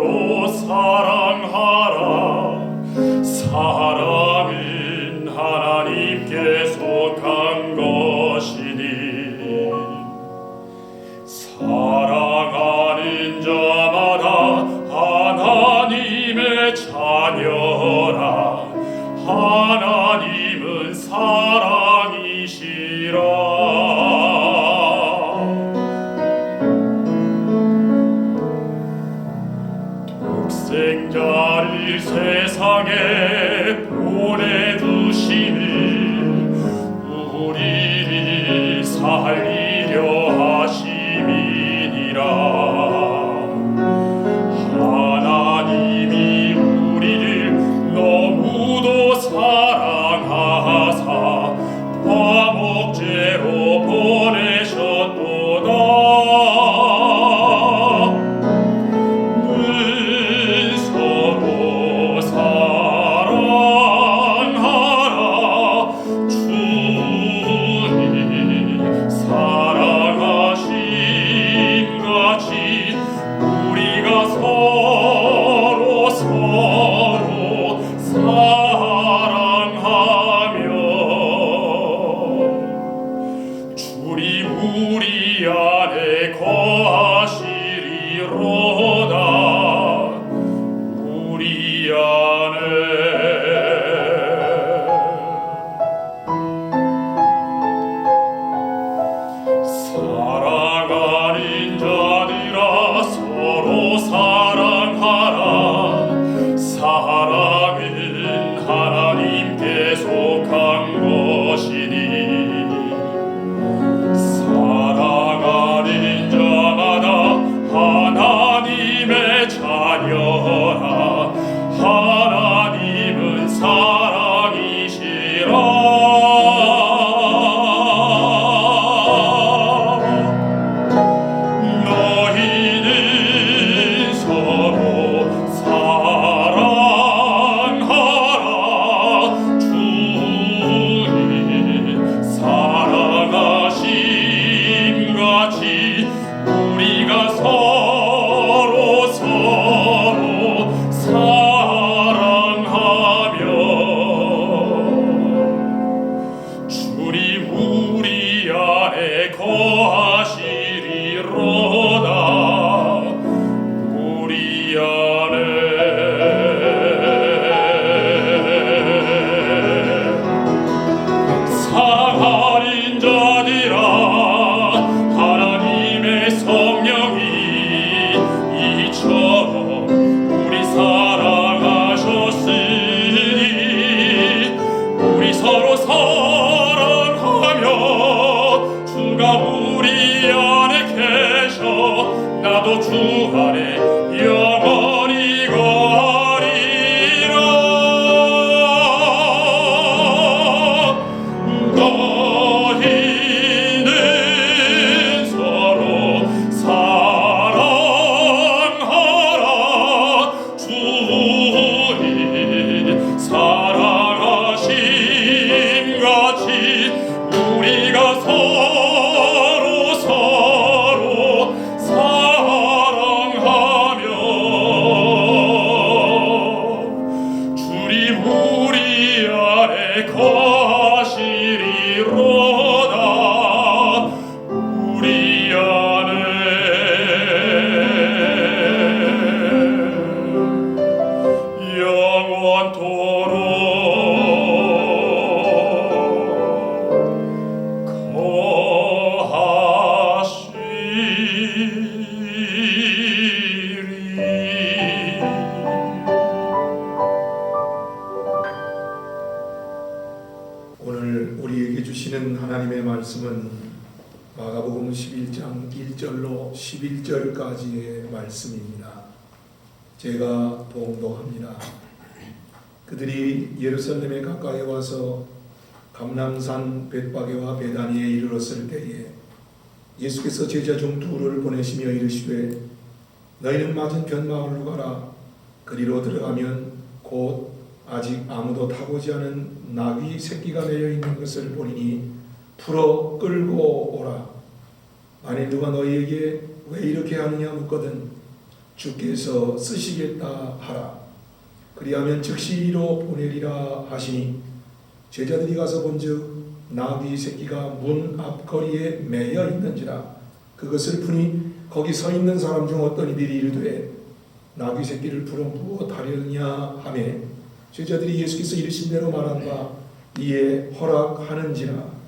서로 사랑하라. 사랑은 하나님께 속한 것이니 사랑하는 자마다 하나님의 자녀라. 하나님은 사랑이시라. 독생자를 세상에 보내두시니 우리를 살리려 하심이니라. 하나님이 우리를 너무도 사랑하사 화목제로 보내셨도다. 우리 안에 거하시리로다. 우리 안에 사랑하는 자들아 서로 사랑하라. 사랑은 하나님께 속한 것이니 사랑하는 자마다 하나님의 자녀라. 하나님은 사랑이시라. 너희는 서로 사랑하라. 주님 사랑하신 같이 우리가 서로 사랑하며 주님 우리 안에 거하시리로다. 우리 안에 사랑하는 자들아 하나님의 성령이 이처럼 우리 사랑하셨으니 우리 서로 사랑하며 주가 우리 안에 계셔 나도 주 안에 영원히 거하리라. 너희는 서로 사랑하라. 주님 사랑하신 같이 우리가 서로 사랑하며 주님 우리 안에 거하시리로다. 우리 안에 영원토록 거하시리. 오늘 우리에게 주시는 하나님의 말씀은 마가복음 11장 1절로 11절까지의 말씀입니다. 제가 봉독합니다. 그들이 예루살렘에 가까이 와서 감람산 벳바게와 베다니에 이르렀을 때에 예수께서 제자 중 둘을 보내시며 이르시되 너희는 맞은편 마을로 가라. 그리로 들어가면 곧 아직 아무도 타보지 않은 나귀 새끼가 매여 있는 것을 보리니 풀어 끌고 오라. 만일 누가 너희에게 왜 이렇게 하느냐 묻거든 주께서 쓰시겠다 하라. 그리하면 즉시로 보내리라 하시니 제자들이 가서 본즉 나귀 새끼가 문 앞거리에 매여 있는지라. 그것을 푸니 거기 서 있는 사람 중 어떤 이들이 이르되 나귀 새끼를 풀어 무엇하려느냐 하매 제자들이 예수께서 이르신 대로 말한 바 이에 허락하는지라.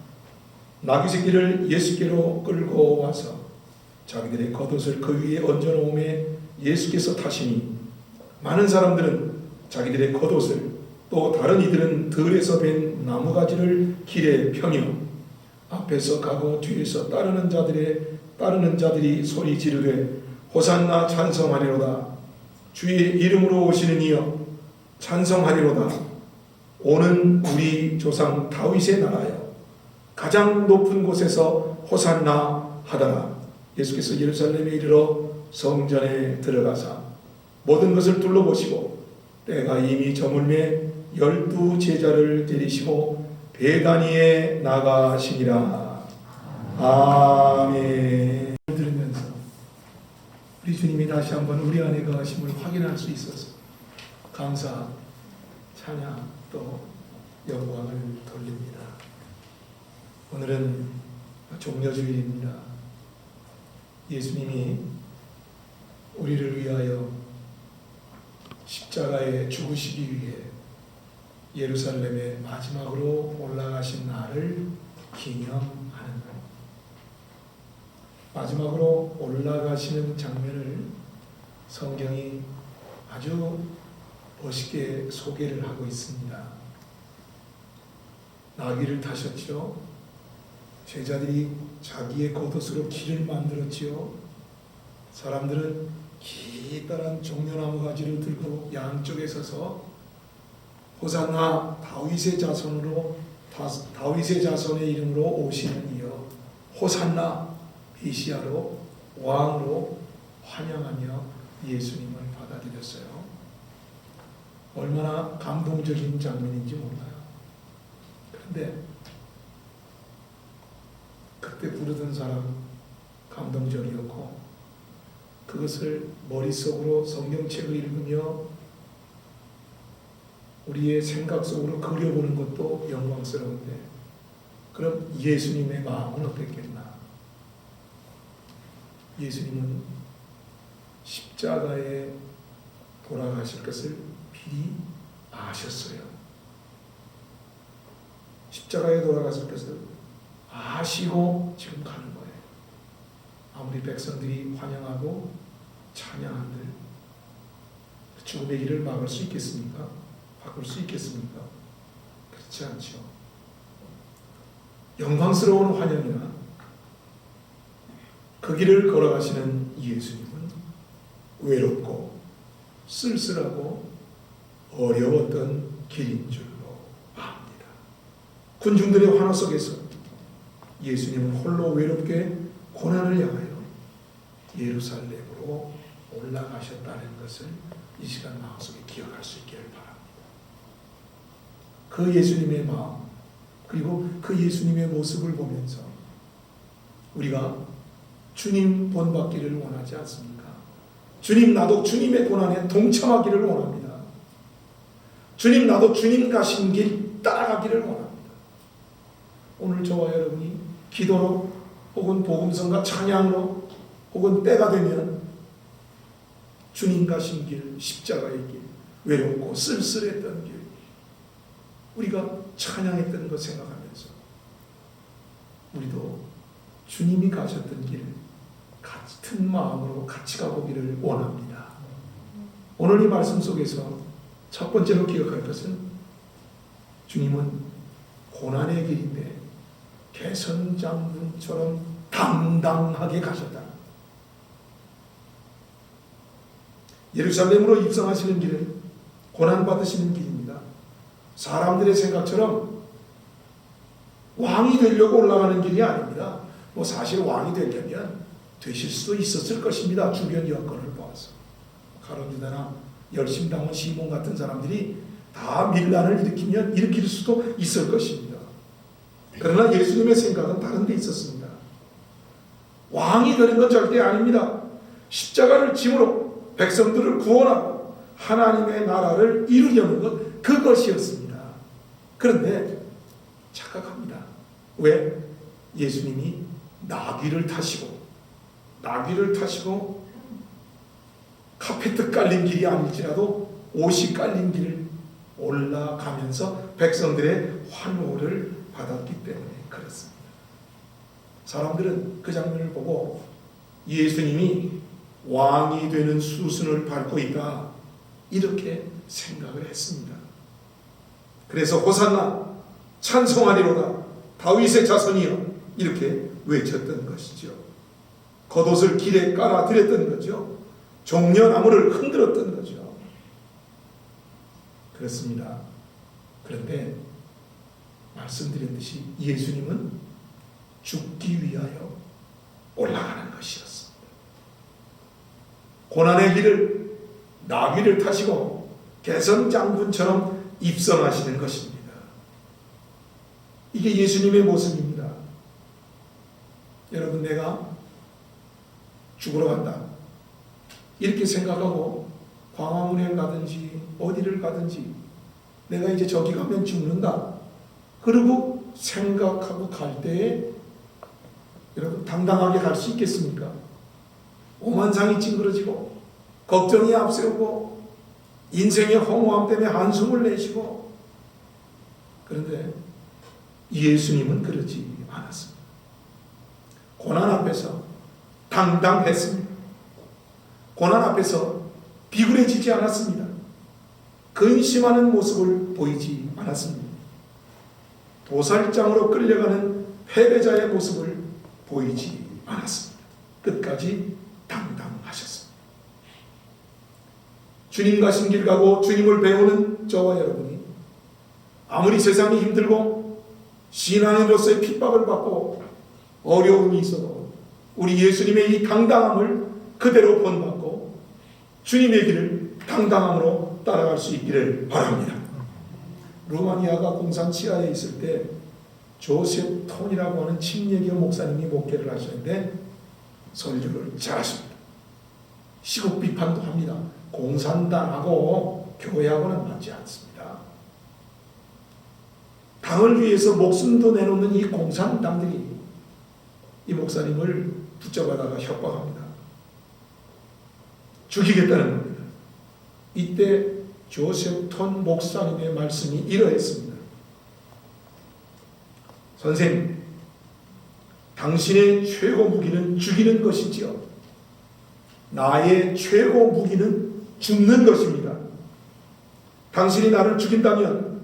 나귀 새끼를 예수께로 끌고 와서 자기들의 겉옷을 그 위에 얹어놓음에 예수께서 타시니 많은 사람들은 자기들의 겉옷을 또 다른 이들은 들에서 벤 나무가지를 길에 펴며 앞에서 가고 뒤에서 따르는 자들이 소리 지르되 호산나 찬송하리로다. 주의 이름으로 오시는 이여 찬송하리로다. 오는 우리 조상 다윗의 나라여 가장 높은 곳에서 호산나 하더라. 예수께서 예루살렘에 이르러 성전에 들어가사 모든 것을 둘러보시고 때가 이미 저물매 12 제자를 데리시고 베다니에 나가시니라. 아멘. 들으면서 우리 주님이 다시 한번 우리 안에 거하심을 확인할 수 있어서 감사, 찬양 또 영광을 돌립니다. 오늘은 종려주일입니다. 예수님이 우리를 위하여 십자가에 죽으시기 위해 예루살렘에 마지막으로 올라가신 날을 기념하는 날. 마지막으로 올라가시는 장면을 성경이 아주 멋있게 소개를 하고 있습니다. 나귀를 타셨죠. 제자들이 자기의 겉옷으로 길을 만들었지요. 사람들은 기다란 종려나무 가지를 들고 양쪽에 서서 호산나 다윗의 자손의 이름으로 오시는 이여 호산나 메시아로 왕으로 환영하며 예수님을 받아들였어요. 얼마나 감동적인 장면인지 몰라요. 그런데 그때 부르던 사람 감동적이었고 그것을 머릿속으로 성경책을 읽으며 우리의 생각 속으로 그려보는 것도 영광스러운데 그럼 예수님의 마음은 어땠겠나? 예수님은 십자가에 돌아가실 것을 미리 아셨어요. 십자가에 돌아가실 것을 아시고 지금 가는 거예요. 아무리 백성들이 환영하고 찬양한들 죽음의 길을 막을 수 있겠습니까? 바꿀 수 있겠습니까? 그렇지 않죠. 영광스러운 환영이나 그 길을 걸어가시는 예수님은 외롭고 쓸쓸하고 어려웠던 길인 줄로 압니다. 군중들의 환호 속에서 예수님은 홀로 외롭게 고난을 향하여 예루살렘으로 올라가셨다는 것을 이 시간 마음속에 기억할 수 있기를 바랍니다. 그 예수님의 마음 그리고 그 예수님의 모습을 보면서 우리가 주님 본받기를 원하지 않습니까? 주님 나도 주님의 고난에 동참하기를 원합니다. 주님 나도 주님 가신 길 따라가기를 원합니다. 오늘 저와 여러분이 기도로 혹은 복음성과 찬양으로 혹은 때가 되면 주님 가신 길, 십자가의 길, 외롭고 쓸쓸했던 길 우리가 찬양했던 것 생각하면서 우리도 주님이 가셨던 길 같은 마음으로 같이 가보기를 원합니다. 오늘 이 말씀 속에서 첫 번째로 기억할 것은 주님은 고난의 길인데 개선장군처럼 당당하게 가셨다. 예루살렘으로 입성하시는 길은 고난받으시는 길입니다. 사람들의 생각처럼 왕이 되려고 올라가는 길이 아닙니다. 사실 왕이 되려면 되실 수도 있었을 것입니다. 주변 여건을 보아서. 가룟유다나 열심당원 시몬 같은 사람들이 다 밀란을 일으킬 수도 있을 것입니다. 그러나 예수님의 생각은 다른 데 있었습니다. 왕이 되는 건 절대 아닙니다. 십자가를 짐으로 백성들을 구원하고 하나님의 나라를 이루려는 것, 그것이었습니다. 그런데 착각합니다. 왜? 예수님이 나귀를 타시고 카페트 깔린 길이 아닐지라도 옷이 깔린 길을 올라가면서 백성들의 환호를 받았기 때문에 그렇습니다. 사람들은 그 장면을 보고 예수님이 왕이 되는 수순을 밟고 있다, 이렇게 생각을 했습니다. 그래서 호산나 찬송하리로다 다윗의 자손이여 이렇게 외쳤던 것이죠. 겉옷을 길에 깔아드렸던 거죠. 종려나무를 흔들었던 거죠. 그렇습니다. 그런데 말씀드렸듯이 예수님은 죽기 위하여 올라가는 것이었습니다. 고난의 길을 나귀를 타시고 개성장군처럼 입성하시는 것입니다. 이게 예수님의 모습입니다. 여러분, 내가 죽으러 간다 이렇게 생각하고 광화문에 가든지 어디를 가든지 내가 이제 저기 가면 죽는다 그러고 생각하고 갈 때에 여러분 당당하게 갈 수 있겠습니까? 오만상이 찡그러지고 걱정이 앞세우고 인생의 허무함 때문에 한숨을 내쉬고. 그런데 예수님은 그러지 않았습니다. 고난 앞에서 당당했습니다. 고난 앞에서 비굴해지지 않았습니다. 근심하는 모습을 보이지 않았습니다. 도살장으로 끌려가는 패배자의 모습을 보이지 않았습니다. 끝까지 당당하셨습니다. 주님 가신 길 가고 주님을 배우는 저와 여러분이 아무리 세상이 힘들고 신앙인으로서의 핍박을 받고 어려움이 있어도 우리 예수님의 이 당당함을 그대로 본받고 주님의 길을 당당함으로 따라갈 수 있기를 바랍니다. 루마니아가 공산 치하에 있을 때 조셉 톤이라고 하는 침례교 목사님이 목회를 하시는데 설교를 잘하십니다. 시국 비판도 합니다. 공산당하고 교회하고는 맞지 않습니다. 당을 위해서 목숨도 내놓는 이 공산당들이 이 목사님을 붙잡아다가 협박합니다. 죽이겠다는 겁니다. 이때 조셉 톤 목사님의 말씀이 이러했습니다. 선생님, 당신의 최고 무기는 죽이는 것이지요. 나의 최고 무기는 죽는 것입니다. 당신이 나를 죽인다면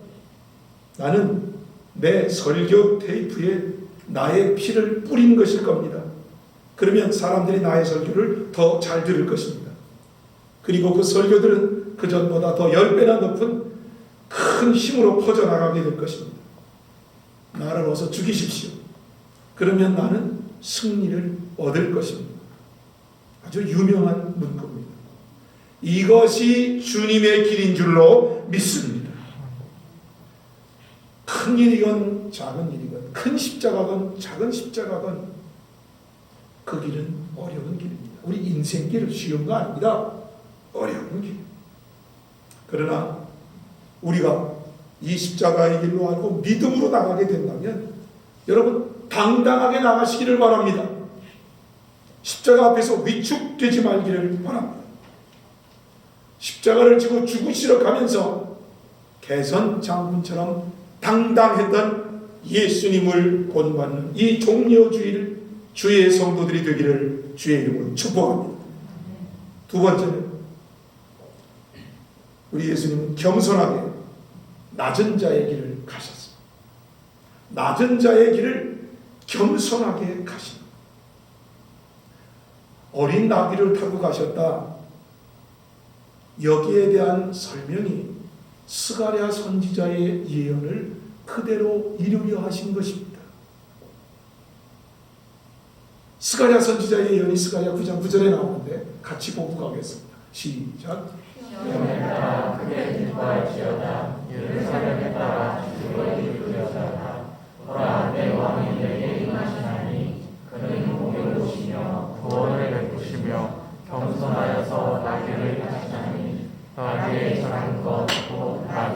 나는 내 설교 테이프에 나의 피를 뿌린 것일 겁니다. 그러면 사람들이 나의 설교를 더 잘 들을 것입니다. 그리고 그 설교들은 그전보다 더 10배나 높은 큰 힘으로 퍼져나가게 될 것입니다. 나를 어서 죽이십시오. 그러면 나는 승리를 얻을 것입니다. 아주 유명한 문구입니다. 이것이 주님의 길인 줄로 믿습니다. 큰 일이건 작은 일이건 큰 십자가건 작은 십자가건 그 길은 어려운 길입니다. 우리 인생길은 쉬운 거 아닙니다. 어려운 길. 그러나 우리가 이 십자가의 길로 알고 믿음으로 나가게 된다면 여러분 당당하게 나가시기를 바랍니다. 십자가 앞에서 위축되지 말기를 바랍니다. 십자가를 지고 죽으시러 가면서 개선 장군처럼 당당했던 예수님을 본받는 이 종려주일 주의 성도들이 되기를 주의 이름으로 축복합니다. 두 번째는 우리 예수님은 겸손하게 낮은 자의 길을 가셨습니다. 낮은 자의 길을 겸손하게 가십니다. 어린 나귀를 타고 가셨다. 여기에 대한 설명이 스가랴 선지자의 예언을 그대로 이루려 하신 것입니다. 스가랴 선지자의 예언이 스가랴 9장 9절에 나오는데 같이 보고 가겠습니다. 시작. 시온에 따라 크게 기뻐할지어다. 예루살렘에 따라 주를 이루려다가 보라, 내 왕이 내게 임하시나니 그는 복을 주시며 구원을 베푸시며 겸손하여서 나귀를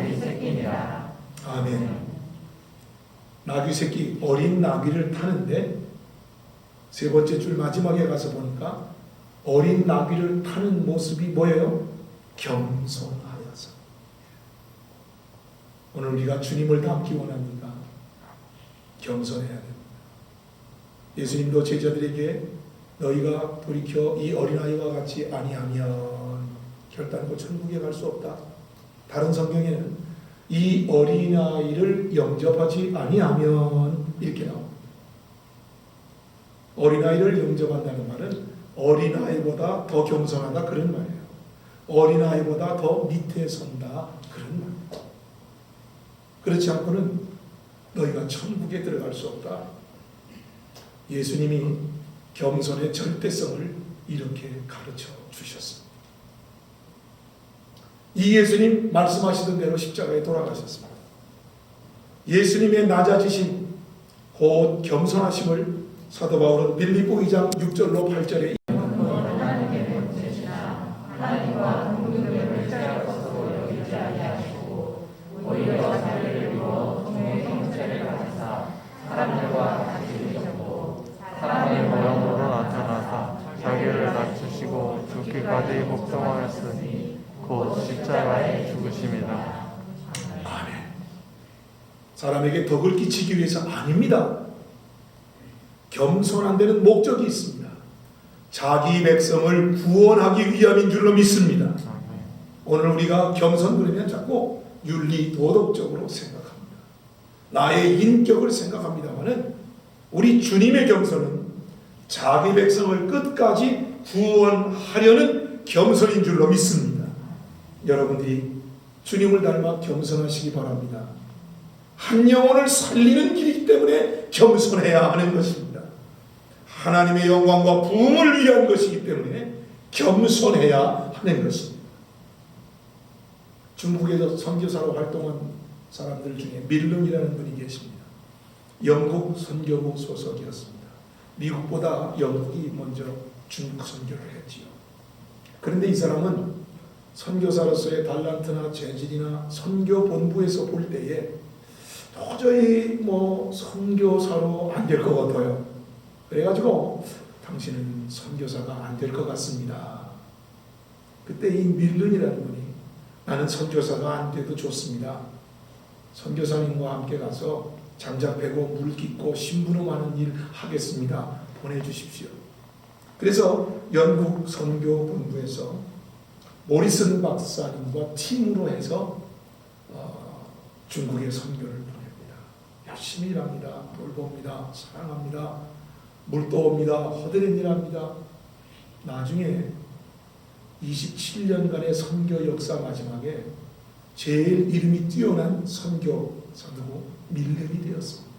나귀 새끼니라. 아멘. 나귀 새끼, 어린 나귀를 타는데 세 번째 줄 마지막에 가서 보니까 어린 나귀를 타는 모습이 뭐예요? 겸손하여서. 오늘 우리가 주님을 닮기 원합니까? 겸손해야 됩니다. 예수님도 제자들에게 너희가 돌이켜 이 어린아이와 같이 아니하면 결단코 천국에 갈 수 없다. 다른 성경에는 이 어린아이를 영접하지 아니하면 이렇게 나옵니다. 어린아이를 영접한다는 말은 어린아이보다 더 겸손하다 그런 말이에요. 어린아이보다 더 밑에 선다 그런 말이에요. 그렇지 않고는 너희가 천국에 들어갈 수 없다. 예수님이 겸손의 절대성을 이렇게 가르쳐 주셨습니다. 이 예수님 말씀하시던 대로 십자가에 돌아가셨습니다. 예수님의 낮아지심, 곧 겸손하심을 사도 바울은 빌립보 2장 6절로 8절에 하나님의 본체시나 하나님과 동등됨을 짝것으로 여기지 아니하시고 오히려 자기를 이루어 동의 형체를 가지사 사람들과 같이 계셨고 사람의 모형으로 나타나사 자기를 낮추시고 죽기까지 복종하였으니 곧 십자가에 죽으심이라. 아멘. 사람에게 덕을 끼치기 위해서 아닙니다. 겸손한 데는 목적이 있습니다. 자기 백성을 구원하기 위함인 줄로 믿습니다. 오늘 우리가 겸손 그러면 자꾸 윤리 도덕적으로 생각합니다. 나의 인격을 생각합니다마는 우리 주님의 겸손은 자기 백성을 끝까지 구원하려는 겸손인 줄로 믿습니다. 여러분들이 주님을 닮아 겸손하시기 바랍니다. 한 영혼을 살리는 길이기 때문에 겸손해야 하는 것입니다. 하나님의 영광과 부흥을 위한 것이기 때문에 겸손해야 하는 것입니다. 중국에서 선교사로 활동한 사람들 중에 밀런이라는 분이 계십니다. 영국 선교부 소속이었습니다. 미국보다 영국이 먼저 중국 선교를 했지요. 그런데 이 사람은 선교사로서의 달란트나 재질이나 선교 본부에서 볼 때에 도저히 선교사로 안 될 것 같아요. 그래가지고 당신은 선교사가 안 될 것 같습니다. 그때 이 밀런이라는 분이 나는 선교사가 안 돼도 좋습니다. 선교사님과 함께 가서 장작 패고 물 깃고 심부름하는 일 하겠습니다. 보내주십시오. 그래서 영국 선교 본부에서 모리슨 박사님과 팀으로 해서 중국에 선교를 보냅니다. 열심히 일합니다. 돌봅니다. 사랑합니다. 물도 옵니다. 허드렛 일합니다. 나중에 27년간의 선교 역사 마지막에 제일 이름이 뛰어난 선교사도 밀런이 되었습니다.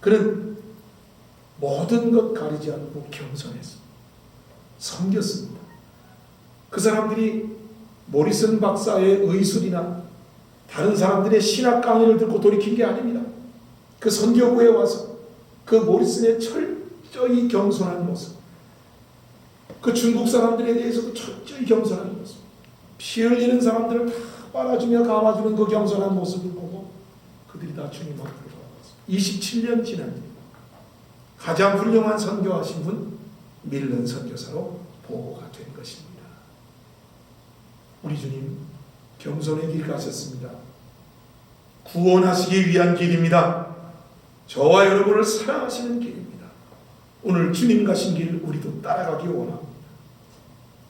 그는 모든 것 가리지 않고 겸손했습니다. 섬겼습니다. 그 사람들이 모리슨 박사의 의술이나 다른 사람들의 신학 강의를 듣고 돌이킨 게 아닙니다. 그 선교부에 와서 그 모리슨의 철저히 겸손한 모습, 그 중국 사람들에 대해서도 철저히 겸손한 모습, 피 흘리는 사람들을 다 빨아주며 감아주는 그 겸손한 모습을 보고 그들이 다 주님 앞으로 돌아왔습니다. 27년 지난 뒤 가장 훌륭한 선교하신 분 밀런 선교사로 보고가 된 것입니다. 우리 주님 겸손의 길 가셨습니다. 구원하시기 위한 길입니다. 저와 여러분을 사랑하시는 길입니다. 오늘 주님 가신 길 우리도 따라가기 원합니다.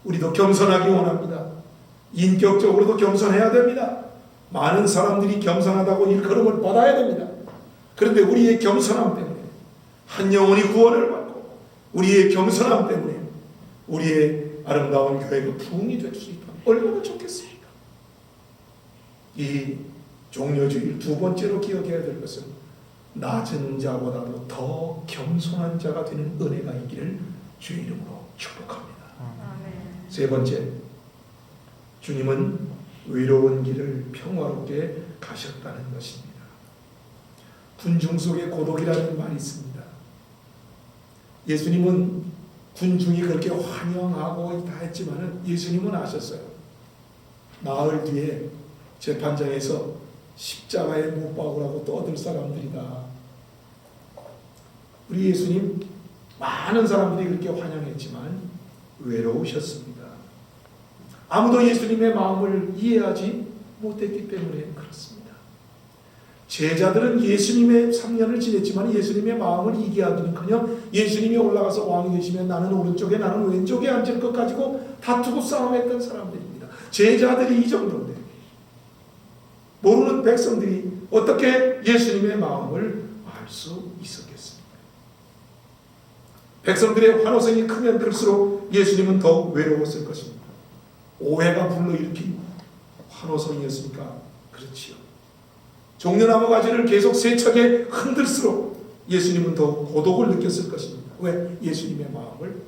우리도 겸손하기 원합니다. 인격적으로도 겸손해야 됩니다. 많은 사람들이 겸손하다고 일컬음을 받아야 됩니다. 그런데 우리의 겸손함 때문에 한 영혼이 구원을 받고 우리의 겸손함 때문에 우리의 아름다운 교회가 부흥이 될 수 있다면 얼마나 좋겠습니까? 이 종려주일 두 번째로 기억해야 될 것은 낮은 자보다도 더 겸손한 자가 되는 은혜가 있기를 주의 이름으로 축복합니다. 세 번째, 주님은 외로운 길을 평화롭게 가셨다는 것입니다. 군중 속의 고독이라는 말이 있습니다. 예수님은 군중이 그렇게 환영하고 다 했지만은 예수님은 아셨어요. 나흘 뒤에 재판장에서 십자가에 못 박으라고 떠들 사람들이다. 우리 예수님 많은 사람들이 그렇게 환영했지만 외로우셨습니다. 아무도 예수님의 마음을 이해하지 못했기 때문에 그렇습니다. 제자들은 예수님의 3년을 지냈지만 예수님의 마음을 이해하기는커녕 예수님이 올라가서 왕이 되시면 나는 오른쪽에 나는 왼쪽에 앉을 것 가지고 다투고 싸움했던 사람들입니다. 제자들이 이 정도인데 모르는 백성들이 어떻게 예수님의 마음을 알 수 있었겠습니까? 백성들의 환호성이 크면 클수록 예수님은 더욱 외로웠을 것입니다. 오해가 불러일으킨 환호성이었습니까? 그렇지요. 종려나무 가지를 계속 세차게 흔들수록 예수님은 더욱 고독을 느꼈을 것입니다. 왜? 예수님의 마음을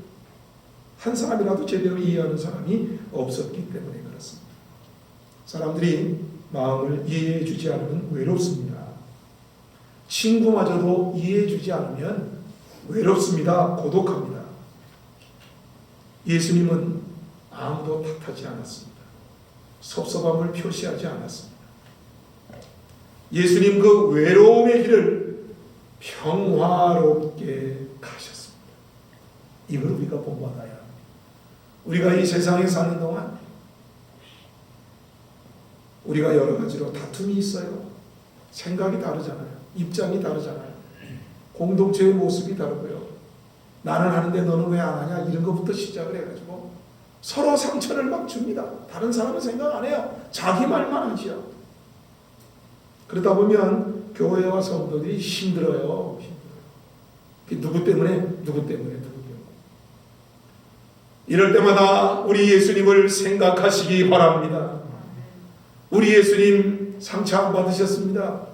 한 사람이라도 제대로 이해하는 사람이 없었기 때문에 그렇습니다. 사람들이 마음을 이해해 주지 않으면 외롭습니다. 친구마저도 이해해 주지 않으면 외롭습니다. 고독합니다. 예수님은 아무도 탓하지 않았습니다. 섭섭함을 표시하지 않았습니다. 예수님 그 외로움의 길을 평화롭게 가셨습니다. 이걸 우리가 본받아야 합니다. 우리가 이 세상에 사는 동안 우리가 여러 가지로 다툼이 있어요. 생각이 다르잖아요. 입장이 다르잖아요. 공동체의 모습이 다르고요. 나는 하는데 너는 왜 안 하냐 이런 것부터 시작을 해가지고 서로 상처를 막 줍니다. 다른 사람은 생각 안 해요. 자기 말만 하지요. 그러다 보면 교회와 성도들이 힘들어요. 누구 때문에? 이럴 때마다 우리 예수님을 생각하시기 바랍니다. 우리 예수님 상처 안 받으셨습니다.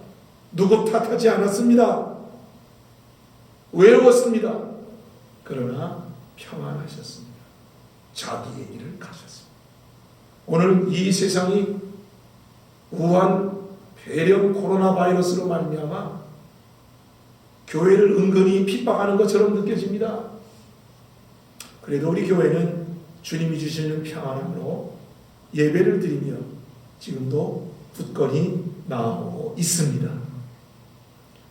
누구 탓하지 않았습니다. 외로웠습니다. 그러나 평안하셨습니다. 자기의 일을 가셨습니다. 오늘 이 세상이 우한 폐렴 코로나 바이러스로 말미암아 교회를 은근히 핍박하는 것처럼 느껴집니다. 그래도 우리 교회는 주님이 주시는 평안함으로 예배를 드리며 지금도 굳건히 나아오고 있습니다.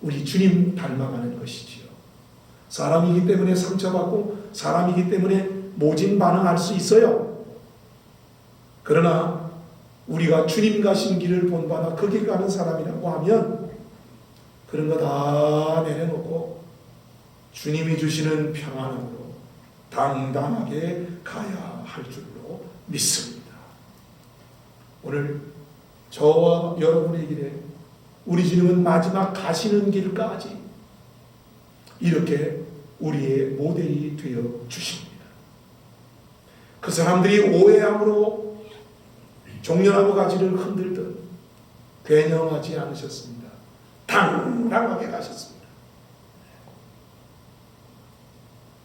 우리 주님 닮아가는 것이지요. 사람이기 때문에 상처받고 사람이기 때문에 모진 반응할 수 있어요. 그러나 우리가 주님 가신 길을 본받아 그 길 가는 사람이라고 하면 그런 거 다 내려놓고 주님이 주시는 평안으로 당당하게 가야 할 줄로 믿습니다. 오늘 저와 여러분의 길에 우리 주님은 마지막 가시는 길까지 이렇게 우리의 모델이 되어 주십니다. 그 사람들이 오해함으로 종려나무 가지를 흔들듯 변형하지 않으셨습니다. 당당하게 가셨습니다.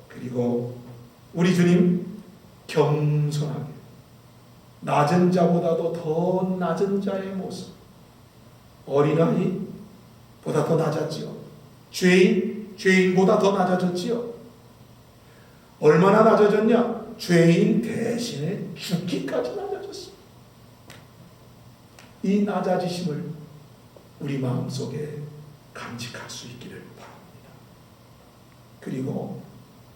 그리고 우리 주님 겸손하게 낮은 자보다도 더 낮은 자의 모습, 어린아이보다 더 낮았지요. 죄인보다 더 낮아졌지요. 얼마나 낮아졌냐? 죄인 대신에 죽기까지 낮아졌습니다. 이 낮아지심을 우리 마음속에 간직할 수 있기를 바랍니다. 그리고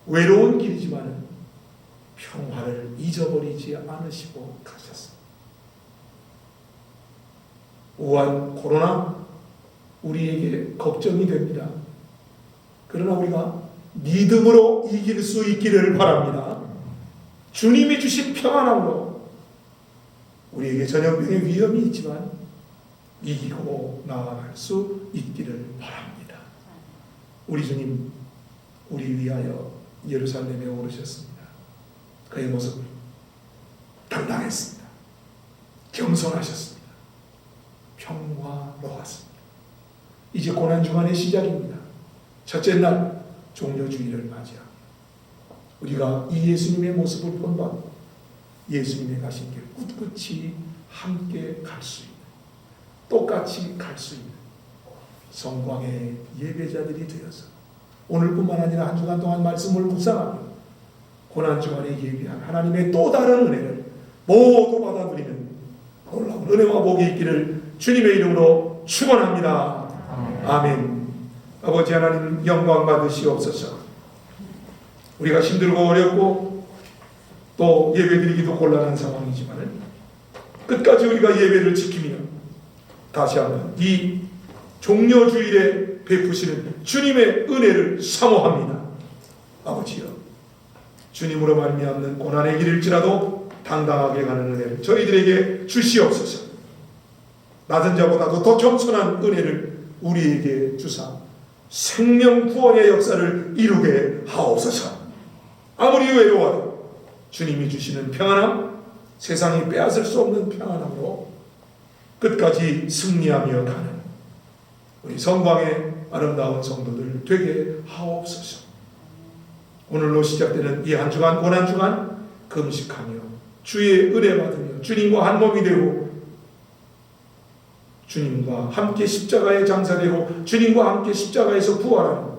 외로운 길이지만 평화를 잊어버리지 않으시고 가셨습니다. 우한 코로나 우리에게 걱정이 됩니다. 그러나 우리가 믿음으로 이길 수 있기를 바랍니다. 주님이 주신 평안함으로 우리에게 전염병의 위험이 있지만 이기고 나아갈 수 있기를 바랍니다. 우리 주님 우리 위하여 예루살렘에 오르셨습니다. 그의 모습은 당당했습니다. 겸손하셨습니다. 평화로웠습니다. 이제 고난주간의 시작입니다. 첫째 날 종려주의를 맞이합니다. 우리가 이 예수님의 모습을 본받아 예수님의 가신 길 꿋꿋이 함께 갈 수 있는, 똑같이 갈 수 있는 성광의 예배자들이 되어서 오늘뿐만 아니라 한 주간 동안 말씀을 묵상하며 고난주간에 예비한 하나님의 또 다른 은혜를 모두 받아들이는 놀라운 은혜와 복이 있기를 주님의 이름으로 축원합니다. 아멘. 아버지 하나님 영광 받으시옵소서. 우리가 힘들고 어렵고 또 예배드리기도 곤란한 상황이지만 끝까지 우리가 예배를 지키며 다시 한번 이 종려주일에 베푸시는 주님의 은혜를 사모합니다. 아버지여, 주님으로 말미암는 고난의 길일지라도 당당하게 가는 은혜를 저희들에게 주시옵소서. 낮은 자보다도 더 겸손한 은혜를 우리에게 주사 생명 구원의 역사를 이루게 하옵소서. 아무리 외로워도 주님이 주시는 평안함, 세상이 빼앗을 수 없는 평안함으로 끝까지 승리하며 가는 우리 성광의 아름다운 성도들 되게 하옵소서. 오늘로 시작되는 이 한 주간, 고난 주간 금식하며 주의 은혜 받으며 주님과 한 몸이 되고 주님과 함께 십자가에 장사되고 주님과 함께 십자가에서 부활하는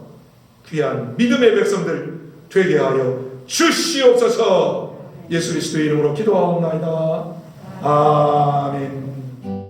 귀한 믿음의 백성들 되게 하여 주시옵소서. 예수 그리스도의 이름으로 기도하옵나이다. 아멘.